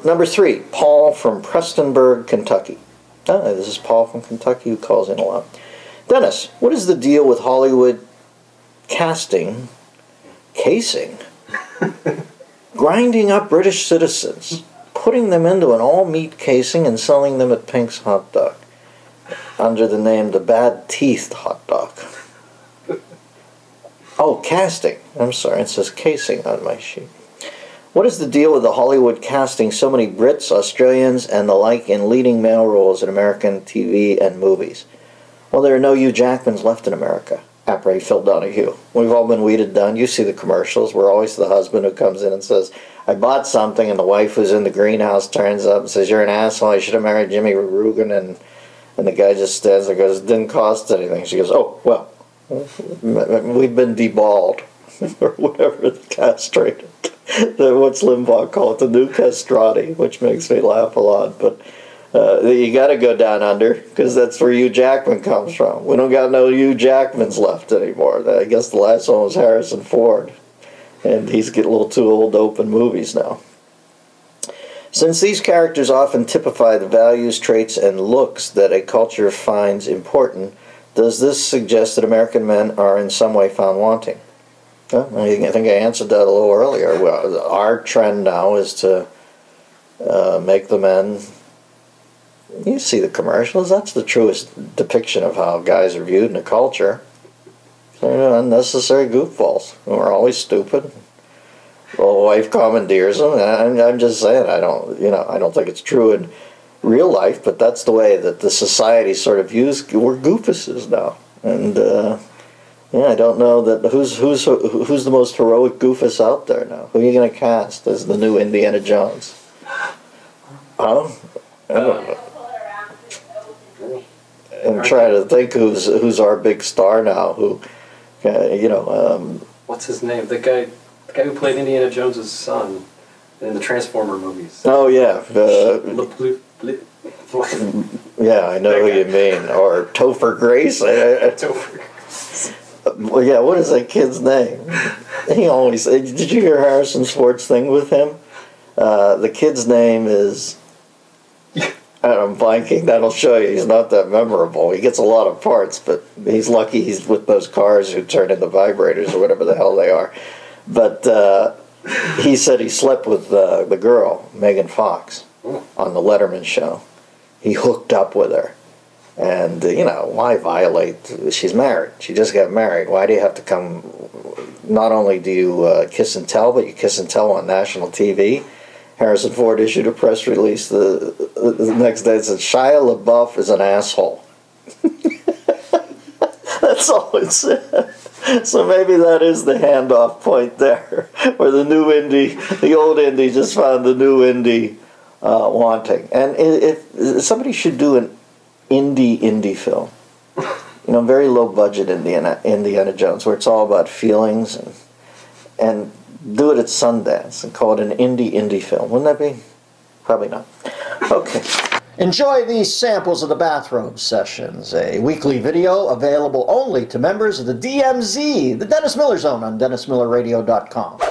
Number 3, Paul from Prestonburg, Kentucky. This is Paul from Kentucky who calls in a lot. Dennis, what is the deal with Hollywood casing, grinding up British citizens, putting them into an all-meat casing and selling them at Pink's Hot Dog under the name the Bad Teeth Hot Dog? Oh, casting. I'm sorry, it says casing on my sheet. What is the deal with the Hollywood casting so many Brits, Australians, and the like in leading male roles in American TV and movies? Well, there are no Hugh Jackmans left in America. Après Phil Donahue. We've all been weeded down. You see the commercials. We're always the husband who comes in and says, I bought something, and the wife who's in the greenhouse turns up and says, you're an asshole, I should have married Jimmy Rugen, and the guy just stands there and goes, it didn't cost anything. She goes, oh, well, we've been deballed, or whatever, castrated. What's Limbaugh called it? The new castrati, which makes me laugh a lot. But you got to go down under, because that's where Hugh Jackman comes from. We don't got no Hugh Jackmans left anymore. I guess the last one was Harrison Ford, and he's getting a little too old to open movies now. Since these characters often typify the values, traits, and looks that a culture finds important, does this suggest that American men are in some way found wanting? Well, I think I answered that a little earlier. Well, our trend now is to make the men... You see the commercials. That's the truest depiction of how guys are viewed in the culture. They're unnecessary goofballs. We're always stupid. Well, the wife commandeers them. I'm just saying. I don't think it's true in real life, but that's the way that the society sort of views. We're goofuses now, and yeah, I don't know that who's the most heroic goofus out there now. Who are you going to cast as the new Indiana Jones? Huh? I don't know. I'm trying to think who's our big star now. Who, what's his name? The guy who played Indiana Jones's son in the Transformer movies. Oh yeah. Yeah, I know who you mean. Or Topher Grace. Topher. Well, yeah. What is that kid's name? He always. Did you hear Harrison Ford's thing with him? The kid's name is. I'm blanking. That'll show you he's not that memorable. He gets a lot of parts, but he's lucky he's with those cars who turn into vibrators or whatever the hell they are. But he said he slept with the girl, Megan Fox, on the Letterman show. He hooked up with her. And, why violate? She's married. She just got married. Why do you have to come? Not only do you kiss and tell, but you kiss and tell on national TV. Harrison Ford issued a press release the next day that said, Shia LaBeouf is an asshole. That's all it said. So maybe that is the handoff point there, where the old indie just found the new indie wanting. And if somebody should do an indie film, very low budget Indiana Jones, where it's all about feelings and do it at Sundance and call it an indie film. Wouldn't that be? Probably not. Okay. Enjoy these samples of the Bathrobe Sessions, a weekly video available only to members of the DMZ, the Dennis Miller Zone, on DennisMillerRadio.com.